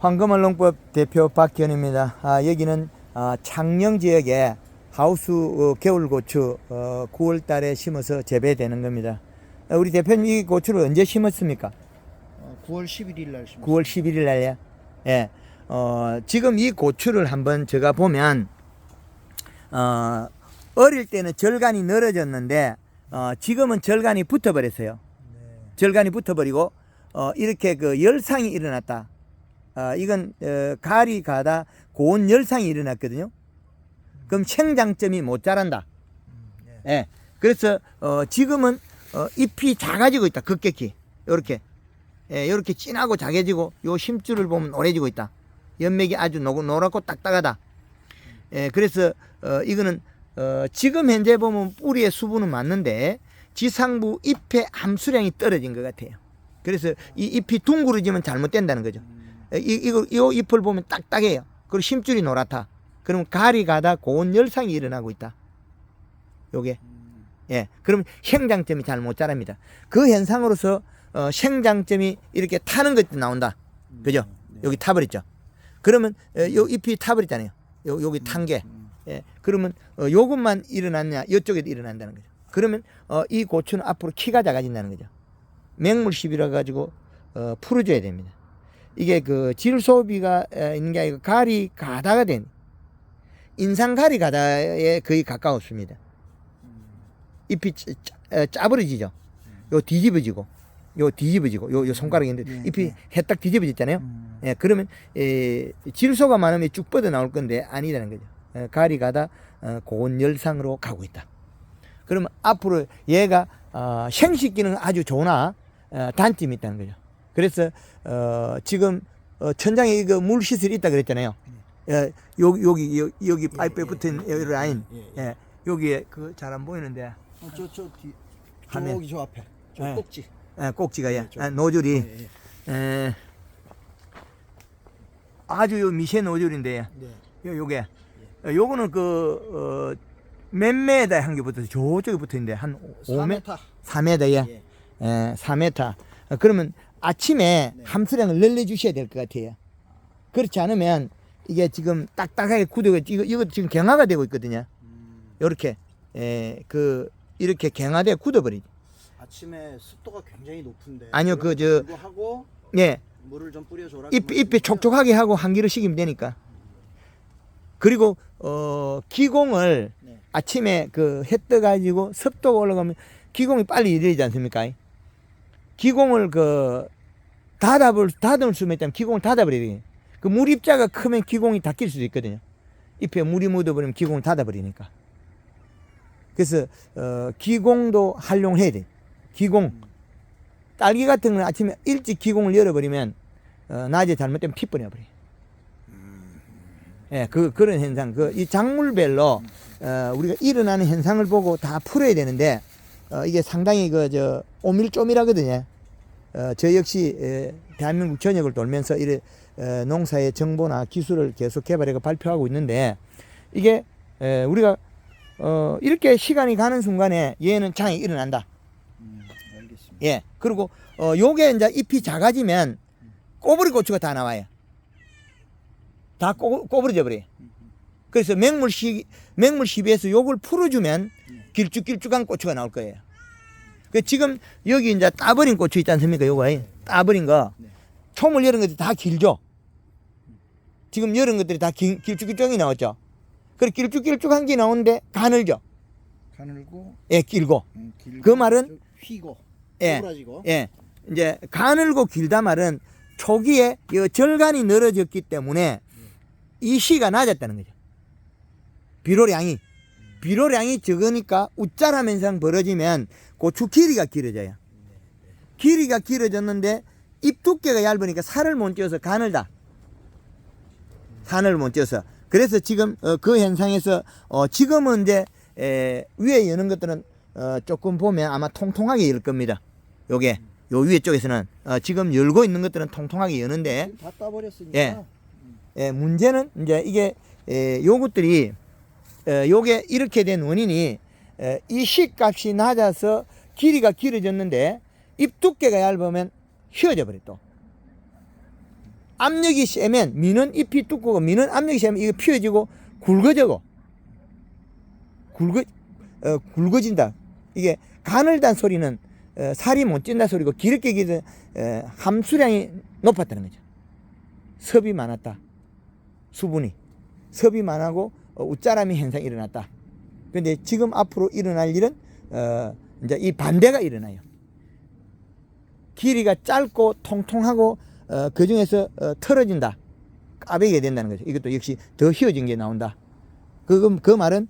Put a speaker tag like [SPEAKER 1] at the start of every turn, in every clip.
[SPEAKER 1] 황금알농법 대표 박기현입니다. 여기는 창녕 지역에 하우스 겨울고추 9월 달에 심어서 재배되는 겁니다. 우리 대표님 이 고추를 언제 심었습니까?
[SPEAKER 2] 9월 11일 날 심었습니다.
[SPEAKER 1] 9월 11일 날에. 예. 지금 이 고추를 한번 제가 보면 어릴 때는 절간이 늘어졌는데 지금은 절간이 붙어버렸어요.
[SPEAKER 2] 네.
[SPEAKER 1] 절간이 붙어버리고 이렇게 그 열상이 일어났다. 이건 가리 가다 고온 열상이 일어났거든요. 그럼 생장점이 못 자란다.
[SPEAKER 2] 네.
[SPEAKER 1] 예. 그래서 지금은 잎이 작아지고 있다. 급격히 요렇게 요렇게 진하고 작아지고 요 심줄을 보면 노래지고 있다. 연맥이 아주 노랗고 딱딱하다. 그래서 이거는 지금 현재 보면 뿌리의 수분은 맞는데 지상부 잎의 함수량이 떨어진 것 같아요. 그래서 이 잎이 둥그러지면 잘못된다는 거죠. 이 잎을 보면 딱딱해요. 그리고 심줄이 노랗다. 그러면 가리 가다 고온 열상이 일어나고 있다. 요게. 예. 그러면 생장점이 잘 못 자랍니다. 그 현상으로서 생장점이 이렇게 타는 것도 나온다. 그죠?
[SPEAKER 2] 네.
[SPEAKER 1] 여기 타버렸죠. 그러면 요 잎이 타버렸잖아요. 여기 탄 게. 예. 그러면 요것만 일어났냐? 이쪽에도 일어난다는 거죠. 그러면 이 고추는 앞으로 키가 작아진다는 거죠. 맹물십이라 가지고 풀어줘야 됩니다. 이게 그 질소비가 있는 게 아니고 가리 가다가 된 인상 가리 가다에 거의 가까웠습니다. 잎이 짜버려지죠. 요 뒤집어지고 요 손가락이 있는데 잎이 해딱 뒤집어졌잖아요. 예, 그러면 질소가 많으면 쭉 뻗어 나올 건데 아니라는 거죠. 가리 가다 고온 열상으로 가고 있다. 그러면 앞으로 얘가 생식기는 아주 좋으나 단점이 있다는 거죠. 그래서 지금 천장에 이거 물 시설이 있다 그랬잖아요. 여기 파이프에 붙은 이 라인, 여기에 그 잘 안 보이는데
[SPEAKER 2] 저 뒤,
[SPEAKER 1] 화면.
[SPEAKER 2] 저기 저 앞에 저
[SPEAKER 1] 예.
[SPEAKER 2] 꼭지.
[SPEAKER 1] 꼭지가 노즐이 아주 요 미세 노즐인데
[SPEAKER 2] 네.
[SPEAKER 1] 요게 요거는 그 몇 메다 한 개 붙어서 저쪽에 붙어 있는데 한
[SPEAKER 2] 4m.
[SPEAKER 1] 4m에
[SPEAKER 2] 예.
[SPEAKER 1] 4m. 그러면 아침에
[SPEAKER 2] 네.
[SPEAKER 1] 함수량을 늘려주셔야 될 것 같아요. 그렇지 않으면 이게 지금 딱딱하게 굳어가 이거 지금 경화가 되고 있거든요. 요렇게 이렇게 경화돼 굳어버리죠.
[SPEAKER 2] 아침에 습도가 굉장히 높은데.
[SPEAKER 1] 아니요,
[SPEAKER 2] 하고
[SPEAKER 1] 예.
[SPEAKER 2] 물을 좀 뿌려줘라.
[SPEAKER 1] 잎이 촉촉하게 하고 한기로 식이면 되니까. 그리고 기공을
[SPEAKER 2] 네.
[SPEAKER 1] 아침에 그 해 떠 가지고 습도가 올라가면 기공이 빨리 일어나지 않습니까? 기공을 닫을 수만 있다면 기공을 닫아버려야 돼요. 그 물입자가 크면 기공이 닫힐 수도 있거든요. 잎에 물이 묻어버리면 기공을 닫아버리니까. 그래서 기공도 활용을 해야 돼. 기공. 딸기 같은 건 아침에 일찍 기공을 열어버리면 낮에 잘못되면 피 뿌려버려요. 예, 그런 현상. 이 작물별로 우리가 일어나는 현상을 보고 다 풀어야 되는데 이게 상당히 오밀조밀하거든요. 저 역시 대한민국 전역을 돌면서 이래 농사의 정보나 기술을 계속 개발해서 발표하고 있는데 이게 우리가 이렇게 시간이 가는 순간에 얘는 장이 일어난다.
[SPEAKER 2] 알겠습니다.
[SPEAKER 1] 예. 그리고 요게 이제 잎이 작아지면 꼬부리 고추가 다 나와요. 다 꼬부러져 버려요. 그래서 맹물시비에서 요걸 풀어주면 길쭉길쭉한 고추가 나올 거예요. 지금 여기 이제 따버린 고추 있지 않습니까? 요거 따버린 거 촘을 열은 것들이 다 길죠. 지금 열은 것들이 다 길쭉길쭉이 나왔죠. 그래 길쭉길쭉한 게 나오는데 가늘죠.
[SPEAKER 2] 가늘고.
[SPEAKER 1] 예, 길고.
[SPEAKER 2] 길고.
[SPEAKER 1] 그 말은
[SPEAKER 2] 휘고.
[SPEAKER 1] 예,
[SPEAKER 2] 꼬부라지고.
[SPEAKER 1] 예, 이제 가늘고 길다 말은 초기에 이 절간이 늘어졌기 때문에 이 시가 낮았다는 거죠. 비료량이 적으니까 웃자람 현상 벌어지면 고추 길이가 길어져요. 길이가 길어졌는데 잎 두께가 얇으니까 살을 못 쪄서 가늘다. 산을 못 쪄서. 그래서 지금 그 현상에서 지금은 이제 위에 여는 것들은 조금 보면 아마 통통하게 열 겁니다. 요게 요 위에 쪽에서는 지금 열고 있는 것들은 통통하게 여는데
[SPEAKER 2] 다 따버렸으니까.
[SPEAKER 1] 문제는 이제 이게 요것들이 요게 이렇게 된 원인이 이 시값이 낮아서 길이가 길어졌는데 잎 두께가 얇으면 휘어져 버려 또. 압력이 세면 미는 잎이 두껍고 미는 압력이 세면 이거 피어지고 굵어지고 굵어진다. 이게 가늘단 소리는 살이 못 찐다 소리고 기럽게 기는 함수량이 높았다는 거죠. 섭이 많았다. 수분이 섭이 많하고 웃자람이 현상이 일어났다. 그런데 지금 앞으로 일어날 일은 이제 이 반대가 일어나요. 길이가 짧고 통통하고 그 중에서 털어진다. 까베게 된다는 거죠. 이것도 역시 더 휘어진 게 나온다. 그 말은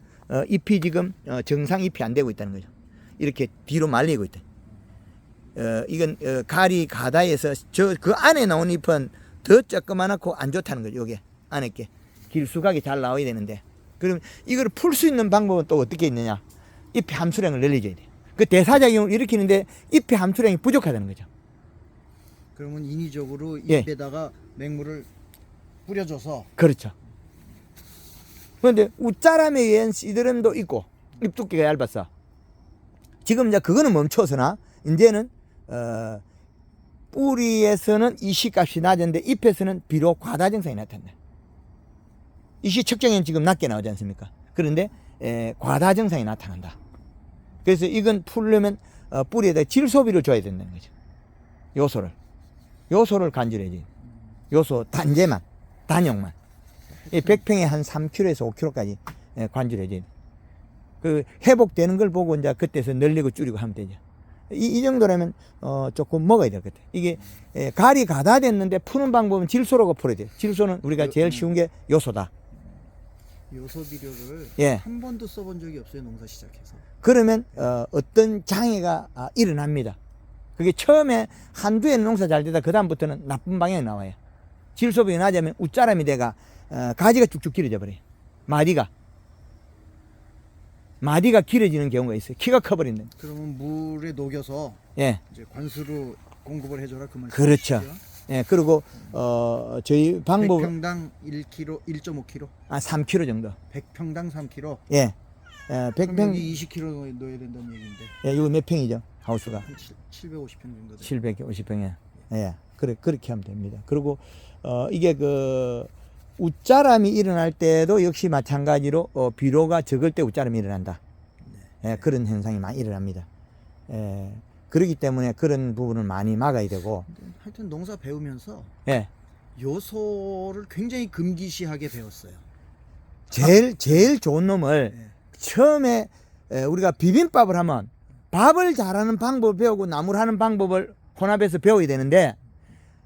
[SPEAKER 1] 잎이 지금 정상 잎이 안 되고 있다는 거죠. 이렇게 뒤로 말리고 있다. 이건 가리 가다에서 그 안에 나온 잎은 더 조그만하고 안 좋다는 거죠. 요게 안에 게 길수각이 잘 나와야 되는데, 그럼 이걸 풀 수 있는 방법은 또 어떻게 있느냐? 잎의 함수량을 늘려줘야 돼요. 그 대사작용을 일으키는데 잎의 함수량이 부족하다는 거죠.
[SPEAKER 2] 그러면 인위적으로
[SPEAKER 1] 예.
[SPEAKER 2] 잎에다가 맹물을 뿌려줘서.
[SPEAKER 1] 그렇죠. 그런데 웃자람에 의한 씨드름도 있고 잎 두께가 얇았어. 지금 이제 그거는 멈춰서나 이제는 뿌리에서는 이시값이 낮은데 잎에서는 비록 과다 증상이 나타난다. 이시 측정에는 지금 낮게 나오지 않습니까? 그런데 과다 증상이 나타난다. 그래서 이건 풀려면 뿌리에다 질소비를 줘야 된다는 거죠. 요소를 간절해야지. 요소 단제만, 단용만. 100평에 한 3kg에서 5kg까지 관절해야지. 그 회복되는 걸 보고 이제 그때서 늘리고 줄이고 하면 되죠. 이 정도라면 조금 먹어야 될 것 같아요. 이게 가리 가다 됐는데 푸는 방법은 질소로 풀어야 돼요. 질소는 우리가 제일 쉬운 게 요소다.
[SPEAKER 2] 요소 비료를
[SPEAKER 1] 예.
[SPEAKER 2] 한 번도 써본 적이 없어요, 농사 시작해서.
[SPEAKER 1] 그러면 어떤 장애가 일어납니다. 그게 처음에 한두 해는 농사 잘 되다 그 다음부터는 나쁜 방향이 나와요. 질소비가 낮으면 웃자람이 돼가 가지가 쭉쭉 길어져 버려요. 마디가 길어지는 경우가 있어요. 키가 커버린다.
[SPEAKER 2] 그러면 물에 녹여서
[SPEAKER 1] 예,
[SPEAKER 2] 이제 관수로 공급을 해줘라 그 말이죠.
[SPEAKER 1] 그렇죠. 예, 그리고 저희 방법
[SPEAKER 2] 100평당 1kg, 1.5kg,
[SPEAKER 1] 3kg 정도.
[SPEAKER 2] 100평당 3kg.
[SPEAKER 1] 예,
[SPEAKER 2] 그럼
[SPEAKER 1] 100평.
[SPEAKER 2] 여기 20kg 넣어야 된다는 얘기인데.
[SPEAKER 1] 예, 이거 몇 평이죠? 하우스가
[SPEAKER 2] 한 750평 정도 돼요.
[SPEAKER 1] 750평에. 예, 그렇게 하면 됩니다. 그리고 이게 그 웃자람이 일어날 때도 역시 마찬가지로 비료가 적을 때 웃자람이 일어난다. 예, 그런 현상이 많이 일어납니다. 예, 그렇기 때문에 그런 부분을 많이 막아야 되고.
[SPEAKER 2] 하여튼 농사 배우면서
[SPEAKER 1] 예,
[SPEAKER 2] 요소를 굉장히 금기시하게 배웠어요.
[SPEAKER 1] 제일 좋은 놈을
[SPEAKER 2] 예.
[SPEAKER 1] 처음에 우리가 비빔밥을 하면 밥을 잘하는 방법을 배우고 나물 하는 방법을 혼합해서 배워야 되는데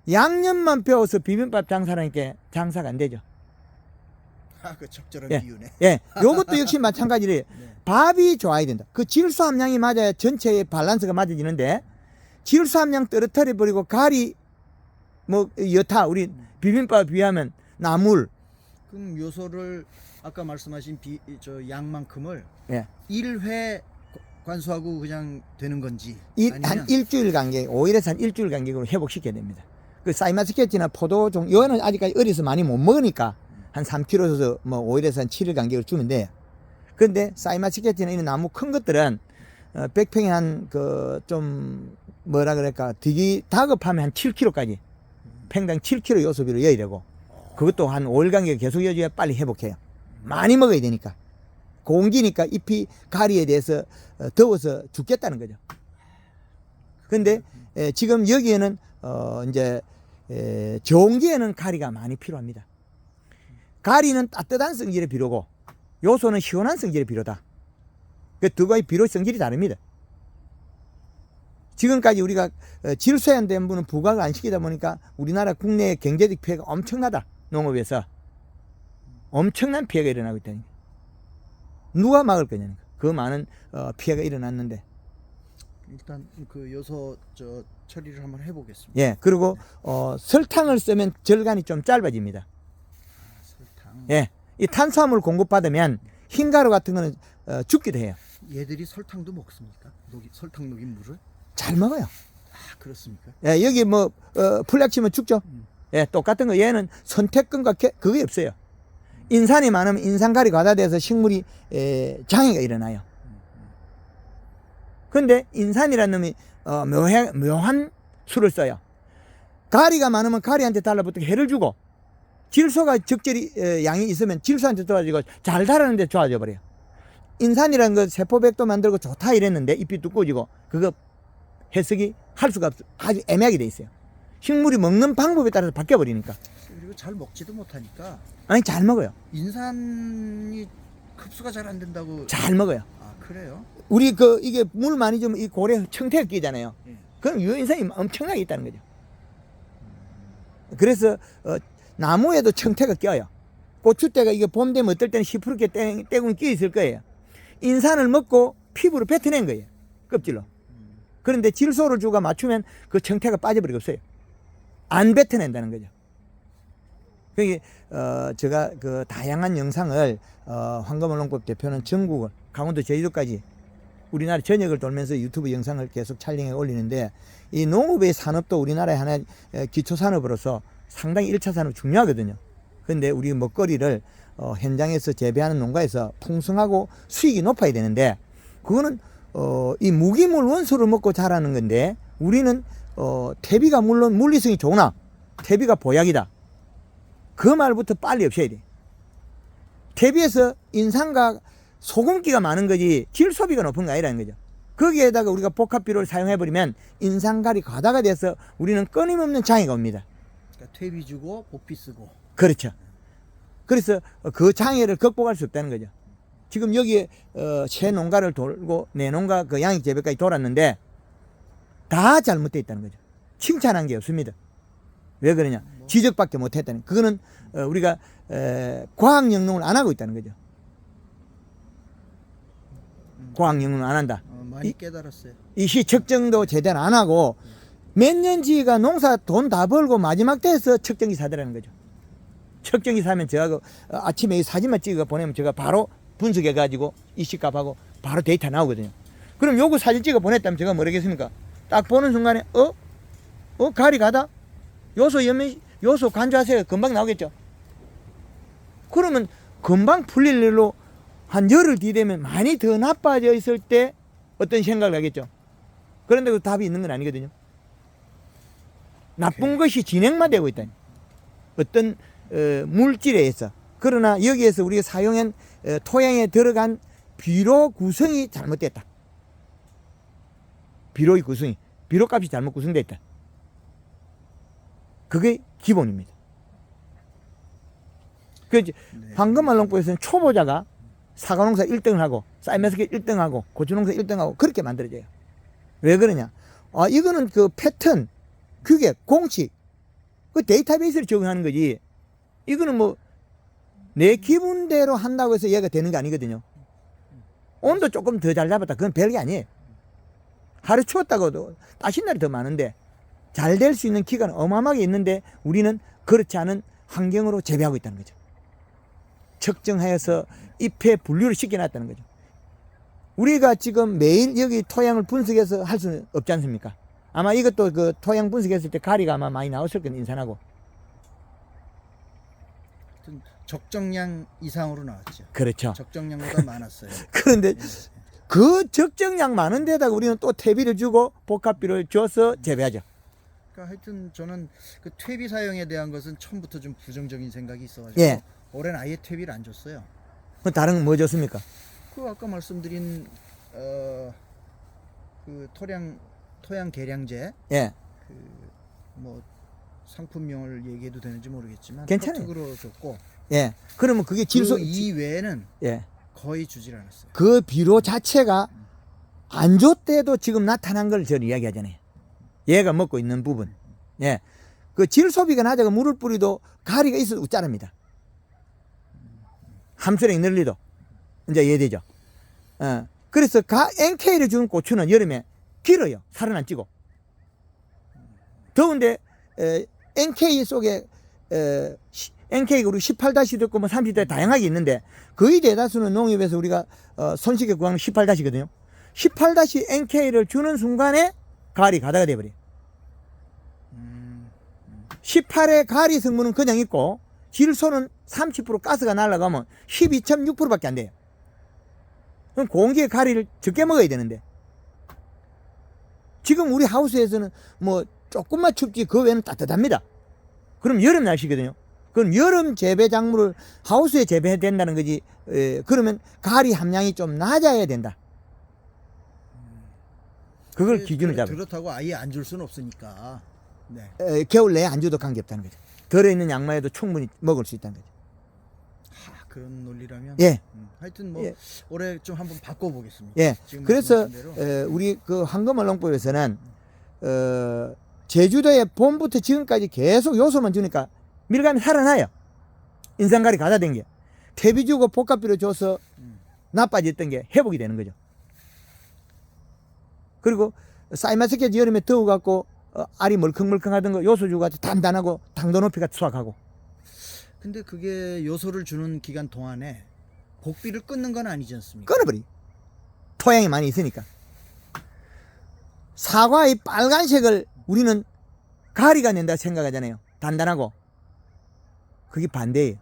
[SPEAKER 1] 양념만 배워서 비빔밥 장사라니까 장사가 안 되죠.
[SPEAKER 2] 그 적절한
[SPEAKER 1] 예.
[SPEAKER 2] 비유네.
[SPEAKER 1] 예, 요것도 역시 마찬가지로 밥이 좋아야 된다. 그 질소 함량이 맞아야 전체의 밸런스가 맞아지는데 질소 함량 떨어뜨려 버리고 가리 뭐 여타 우리 비빔밥 비하면 나물
[SPEAKER 2] 그럼 요소를 아까 말씀하신 양만큼을
[SPEAKER 1] 예.
[SPEAKER 2] 1회 관수하고 그냥 되는 건지
[SPEAKER 1] 한 일주일 간격, 5일에서 한 일주일 간격으로 회복시켜야 됩니다. 그 사이마스케치나 포도 종, 이거는 아직까지 어려서 많이 못 먹으니까 한 3kg에서 뭐 5일에서 한 7일 간격을 주면 돼요. 근데 사이마스케치나 이런 나무 큰 것들은 100평에 한 그 좀 뭐라 그럴까 되게 다급하면 한 7kg까지 평당 7kg 요소비를 이어야 되고 그것도 한 5일 간격에 계속 이어줘야 빨리 회복해요. 많이 먹어야 되니까. 공기니까 잎이 가리에 대해서 더워서 죽겠다는 거죠. 근데 지금 여기에는 이제 정기에는 가리가 많이 필요합니다. 가리는 따뜻한 성질의 비료고 요소는 시원한 성질의 비료다. 그 두 가지 비료 성질이 다릅니다. 지금까지 우리가 질소염된 분은 부각을 안 시키다 보니까 우리나라 국내의 경제적 피해가 엄청나다. 농업에서 엄청난 피해가 일어나고 있다니까. 누가 막을 거냐니까. 그 많은 피해가 일어났는데.
[SPEAKER 2] 일단 그 요소 처리를 한번 해보겠습니다.
[SPEAKER 1] 예, 그리고 설탕을 쓰면 절간이 좀 짧아집니다.
[SPEAKER 2] 설탕.
[SPEAKER 1] 예, 이 탄수화물 공급받으면 흰가루 같은 거는 죽기도 해요.
[SPEAKER 2] 얘들이 설탕도 먹습니까? 설탕 녹인 물을?
[SPEAKER 1] 잘 먹어요.
[SPEAKER 2] 아, 그렇습니까?
[SPEAKER 1] 예, 여기 뭐 풀약 치면 죽죠. 예, 똑같은 거. 얘는 선택권과 그게 없어요. 인산이 많으면 인산가리 과다돼서 식물이 장애가 일어나요. 근데 인산이라는 놈이 묘한 수를 써요. 가리가 많으면 가리한테 달라붙어 해를 주고, 질소가 적절히 양이 있으면 질소한테 좋아지고 잘 자라는데 좋아져 버려요. 인산이라는 거 세포백도 만들고 좋다 이랬는데 잎이 두꺼워지고 그거 해석이 할 수가 없어. 아주 애매하게 돼 있어요. 식물이 먹는 방법에 따라서 바뀌어 버리니까.
[SPEAKER 2] 그리고 잘 먹지도 못하니까
[SPEAKER 1] 아니 잘 먹어요.
[SPEAKER 2] 인산이 흡수가 잘 안 된다고.
[SPEAKER 1] 잘 먹어요.
[SPEAKER 2] 아 그래요?
[SPEAKER 1] 우리 이게 물 많이 주면 이 고래 청태가 끼잖아요.
[SPEAKER 2] 예.
[SPEAKER 1] 그럼 유효인산이 엄청나게 있다는 거죠. 그래서 나무에도 청태가 껴요. 고추대가 이게 봄 되면 어떨 때는 시퍼렇게 떼군 끼어 있을 거예요. 인산을 먹고 피부로 뱉어낸 거예요. 껍질로. 그런데 질소를 주고 맞추면 그 청태가 빠져버리고 없어요. 안 뱉어낸다는 거죠. 그게 제가 그 다양한 영상을 황금언론법 대표는 전국을 강원도 제주도까지 우리나라 전역을 돌면서 유튜브 영상을 계속 촬영해 올리는데, 이 농업의 산업도 우리나라의 하나의 기초 산업으로서 상당히 1차 산업 중요하거든요. 그런데 우리 먹거리를 현장에서 재배하는 농가에서 풍성하고 수익이 높아야 되는데, 그거는 이 무기물 원소를 먹고 자라는 건데, 우리는 퇴비가 물론 물리성이 좋으나 퇴비가 보약이다. 그 말부터 빨리 없애야 돼. 퇴비에서 인산과 소금기가 많은 거지 질소비가 높은 거 아니라는 거죠. 거기에다가 우리가 복합비료를 사용해버리면 인산갈이 과다가 돼서 우리는 끊임없는 장애가 옵니다.
[SPEAKER 2] 그러니까 퇴비 주고 복비 쓰고.
[SPEAKER 1] 그렇죠. 그래서 그 장애를 극복할 수 없다는 거죠. 지금 여기에 새 농가를 돌고 내 농가 그 양육 재배까지 돌았는데 다 잘못되어 있다는 거죠. 칭찬한 게 없습니다. 왜 그러냐? 지적밖에 못했다는. 그거는 우리가 과학 영농을 안 하고 있다는 거죠. 과학 영농을 안 한다.
[SPEAKER 2] 많이 깨달았어요.
[SPEAKER 1] 이 시 측정도 제대로 안 하고 몇 년지가 농사 돈 다 벌고 마지막 때에서 측정기 사더라는 거죠. 측정기 사면 제가 아침에 이 사진만 찍어 보내면 제가 바로 분석해 가지고 이 시값하고 바로 데이터 나오거든요. 그럼 요거 사진 찍어 보냈다면 제가 뭐라겠습니까? 딱 보는 순간에 가리 가다 요소 연면 요소 간주하세요. 금방 나오겠죠. 그러면 금방 풀릴 일로 한 열흘 뒤되면 많이 더 나빠져 있을 때 어떤 생각을 하겠죠. 그런데 그 답이 있는 건 아니거든요. 나쁜 것이 진행만 되고 있다니. 어떤 물질에 의해서. 그러나 여기에서 우리가 사용한 토양에 들어간 비료 구성이 잘못됐다. 비료의 구성이, 비료값이 잘못 구성됐다. 그게 기본입니다. 그래서 황금알농법에서는 초보자가 사과농사 1등을 하고 쌀매스기 1등하고 고추농사 1등하고 그렇게 만들어져요. 왜 그러냐? 이거는 그 패턴, 규격, 공식, 그 데이터베이스를 적용하는 거지. 이거는 뭐 내 기분대로 한다고 해서 얘가 되는 게 아니거든요. 온도 조금 더 잘 잡았다. 그건 별게 아니에요. 하루 추웠다고도 따신 날이 더 많은데 잘 될 수 있는 기간은 어마어마하게 있는데 우리는 그렇지 않은 환경으로 재배하고 있다는 거죠. 측정하여서 잎에 분류를 시켜놨다는 거죠. 우리가 지금 매일 여기 토양을 분석해서 할 수는 없지 않습니까? 아마 이것도 그 토양 분석했을 때 가리가 아마 많이 나왔을 거예요. 인산하고.
[SPEAKER 2] 적정량 이상으로 나왔죠.
[SPEAKER 1] 그렇죠.
[SPEAKER 2] 적정량보다 많았어요.
[SPEAKER 1] 그런데 그 적정량 많은 데다가 우리는 또 퇴비를 주고 복합비료를 줘서 재배하죠.
[SPEAKER 2] 그러니까 하여튼 저는 그 퇴비 사용에 대한 것은 처음부터 좀 부정적인 생각이 있어가지고
[SPEAKER 1] 예.
[SPEAKER 2] 올해는 아예 퇴비를 안 줬어요.
[SPEAKER 1] 그 다른 건 뭐 줬습니까?
[SPEAKER 2] 그 아까 말씀드린 그 토양 개량제
[SPEAKER 1] 예.
[SPEAKER 2] 뭐 상품명을 얘기해도 되는지 모르겠지만
[SPEAKER 1] 괜찮아요.
[SPEAKER 2] 퍼특으로 줬고
[SPEAKER 1] 예. 그러면 그게 질소
[SPEAKER 2] 그 이외에는
[SPEAKER 1] 예.
[SPEAKER 2] 거의 주질 않았어요.
[SPEAKER 1] 그 비료 자체가 안 줬대도 지금 나타난 걸 저는 이야기하잖아요. 얘가 먹고 있는 부분. 예. 그 질소비가 낮아가 물을 뿌리도 가리가 있어도 웃자릅니다. 함수량이 늘리도. 이제 이해되죠? 그래서 NK를 주는 고추는 여름에 길어요. 살은 안 찌고. 더운데, NK 속에, NK가 우리 18-도 있고 뭐 30도 다양하게 있는데 거의 대다수는 농협에서 우리가 손쉽게 구하는 18-거든요. 18-NK를 주는 순간에 가리 가다가 돼버려요. 18의 가리 성분은 그냥 있고 질소는 30% 가스가 날아가면 12.6%밖에 안 돼요. 그럼 공기의 가리를 적게 먹어야 되는데 지금 우리 하우스에서는 뭐 조금만 춥지 그 외에는 따뜻합니다. 그럼 여름 날씨거든요. 그럼 여름 재배 작물을 하우스에 재배해야 된다는 거지. 그러면 가리 함량이 좀 낮아야 된다. 그걸 기준을 잡아요.
[SPEAKER 2] 그렇다고 아예 안 줄 수는 없으니까. 네.
[SPEAKER 1] 겨울 내에 안 줘도 관계없다는 거죠. 들어있는 양말에도 충분히 먹을 수 있다는 거죠.
[SPEAKER 2] 그런 논리라면.
[SPEAKER 1] 예.
[SPEAKER 2] 하여튼 뭐
[SPEAKER 1] 예.
[SPEAKER 2] 올해 좀 한번 바꿔보겠습니다.
[SPEAKER 1] 예.
[SPEAKER 2] 지금
[SPEAKER 1] 그래서
[SPEAKER 2] 말씀하신 대로.
[SPEAKER 1] 우리 그 황금언론법에서는 제주도에 봄부터 지금까지 계속 요소만 주니까 밀감이 살아나요. 인삼가리 가다 된 게. 퇴비 주고 복합비료 줘서 나빠졌던 게 회복이 되는 거죠. 그리고 사이마스케 여름에 더워갖고 알이 멀컹멀컹하던 거 요소 주고 단단하고 당도 높이가 수확하고.
[SPEAKER 2] 근데 그게 요소를 주는 기간 동안에 복비를 끊는 건 아니지 않습니까?
[SPEAKER 1] 끊어버리. 토양이 많이 있으니까. 사과의 빨간색을 우리는 가리가 낸다 생각하잖아요. 단단하고. 그게 반대예요.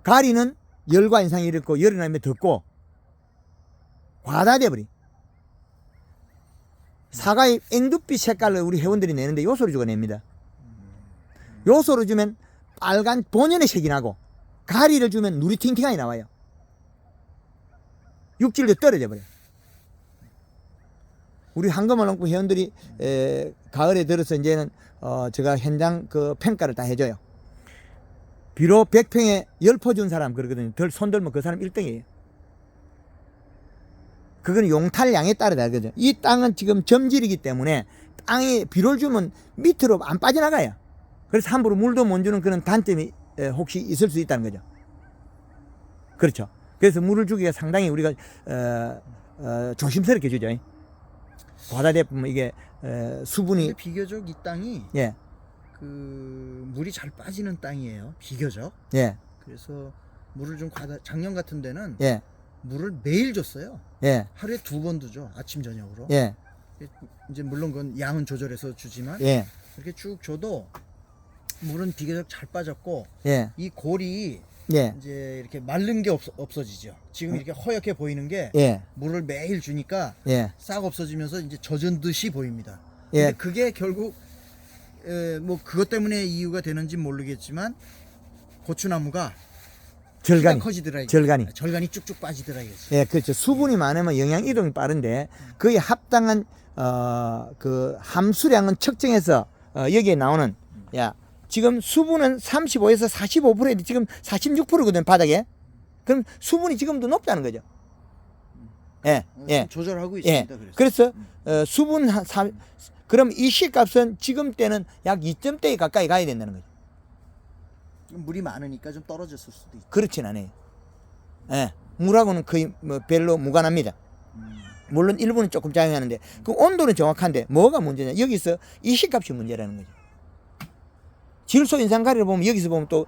[SPEAKER 1] 가리는 열과 인상이 이렇고 열이 나면 덥고 과다돼버리. 사과의 앵두빛 색깔을 우리 회원들이 내는데 요소를 주고 냅니다. 요소를 주면 빨간 본연의 색이 나고 가리를 주면 누리 팅팅하게 나와요. 육질도 떨어져 버려요. 우리 황금언론법 회원들이 가을에 들어서 이제는 제가 현장 그 평가를 다 해줘요. 비록 100평에 10포 준 사람 그러거든요. 손 들면 그 사람 1등이에요. 그건 용탈량에 따라 다르거든요. 이 땅은 지금 점질이기 때문에 땅에 비료를 주면 밑으로 안 빠져나가요. 그래서 함부로 물도 못 주는 그런 단점이 혹시 있을 수 있다는 거죠. 그렇죠. 그래서 물을 주기가 상당히 우리가 조심스럽게 주죠. 과다되면 이게 수분이.
[SPEAKER 2] 근데 비교적 이 땅이
[SPEAKER 1] 예.
[SPEAKER 2] 그 물이 잘 빠지는 땅이에요. 비교적.
[SPEAKER 1] 예.
[SPEAKER 2] 그래서 물을 좀 작년 같은 데는
[SPEAKER 1] 예.
[SPEAKER 2] 물을 매일 줬어요.
[SPEAKER 1] 예.
[SPEAKER 2] 하루에 2번도 줘. 아침 저녁으로.
[SPEAKER 1] 예.
[SPEAKER 2] 이제 물론 그건 양은 조절해서 주지만
[SPEAKER 1] 예.
[SPEAKER 2] 이렇게 쭉 줘도 물은 비교적 잘 빠졌고
[SPEAKER 1] 예.
[SPEAKER 2] 이 골이
[SPEAKER 1] 예.
[SPEAKER 2] 이제 이렇게 마른 게 없어지죠. 지금 이렇게 허옇게 보이는 게
[SPEAKER 1] 예.
[SPEAKER 2] 물을 매일 주니까
[SPEAKER 1] 예.
[SPEAKER 2] 싹 없어지면서 이제 젖은 듯이 보입니다.
[SPEAKER 1] 예.
[SPEAKER 2] 근데 그게 결국 뭐 그것 때문에 이유가 되는지 모르겠지만 고추나무가
[SPEAKER 1] 절간이.
[SPEAKER 2] 커지더라.
[SPEAKER 1] 절간이.
[SPEAKER 2] 쭉쭉 빠지더라 이거지.
[SPEAKER 1] 예, 그렇죠. 수분이 많으면 영양 이동이 빠른데 그에 합당한 그 함수량은 측정해서 여기에 나오는 야 지금 수분은 35에서 45%인데 지금 46%거든 바닥에. 그럼 수분이 지금도 높다는 거죠. 예, 예,
[SPEAKER 2] 조절하고
[SPEAKER 1] 예.
[SPEAKER 2] 있습니다.
[SPEAKER 1] 그래서 수분 그럼 이 시값은 지금 때는 약 2점대에 가까이 가야 된다는 거죠.
[SPEAKER 2] 물이 많으니까 좀 떨어졌을 수도 있고.
[SPEAKER 1] 그렇진 않아요. 예, 물하고는 거의 뭐 별로 무관합니다. 물론 일부는 조금 작용하는데 그 온도는 정확한데 뭐가 문제냐? 여기서 이 시값이 문제라는 거죠. 질소 인산가리를 보면 여기서 보면 또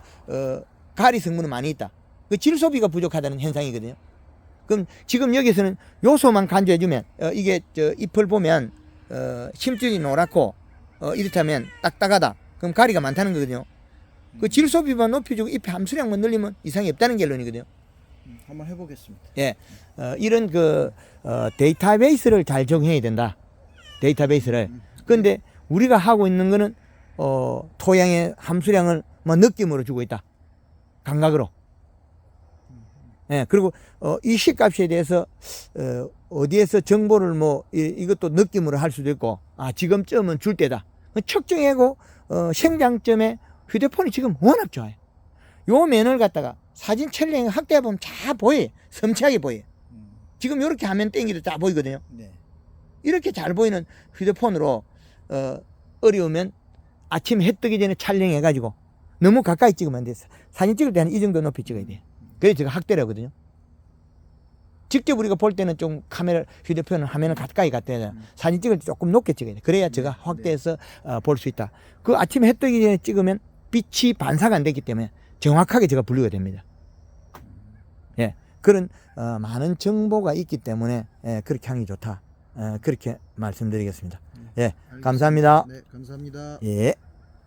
[SPEAKER 1] 가리 성분은 많이 있다. 그 질소비가 부족하다는 현상이거든요. 그럼 지금 여기서는 요소만 간주해주면 이게 잎을 보면 심줄이 노랗고 이렇다면 딱딱하다. 그럼 가리가 많다는 거거든요. 그 질소비만 높여주고 잎의 함수량만 늘리면 이상이 없다는 결론이거든요.
[SPEAKER 2] 한번 해보겠습니다.
[SPEAKER 1] 예, 이런 그 데이터베이스를 잘 적용해야 된다. 데이터베이스를. 그런데 우리가 하고 있는 거는 토양의 함수량을 뭐 느낌으로 주고 있다. 감각으로. 예, 그리고 이 시값에 대해서 어디에서 정보를 뭐 이것도 느낌으로 할 수도 있고, 아 지금쯤은 줄 때다. 측정하고 생장점에 휴대폰이 지금 워낙 좋아요. 요 면을 갖다가 사진 촬영 확대해 보면 잘 보여요. 섬세하게 보여요. 지금 이렇게 화면 땡기도 다 보이거든요.
[SPEAKER 2] 네.
[SPEAKER 1] 이렇게 잘 보이는 휴대폰으로 어려우면 아침 해 뜨기 전에 촬영해 가지고 너무 가까이 찍으면 안 돼요. 사진 찍을 때 한 이 정도 높이 찍어야 돼요. 그래서 제가 확대를 하거든요. 직접 우리가 볼 때는 좀 카메라 휴대폰을 화면을 가까이 갖다 해야 돼요. 사진 찍을 때 조금 높게 찍어야 돼요. 그래야 제가 확대해서 볼 수 있다. 그 아침 해 뜨기 전에 찍으면 빛이 반사가 안 되기 때문에 정확하게 제가 분류가 됩니다. 예, 그런 많은 정보가 있기 때문에 그렇게 하는 게 좋다. 그렇게 말씀드리겠습니다. 예,
[SPEAKER 2] 알겠습니다.
[SPEAKER 1] 감사합니다.
[SPEAKER 2] 네, 감사합니다.
[SPEAKER 1] 예.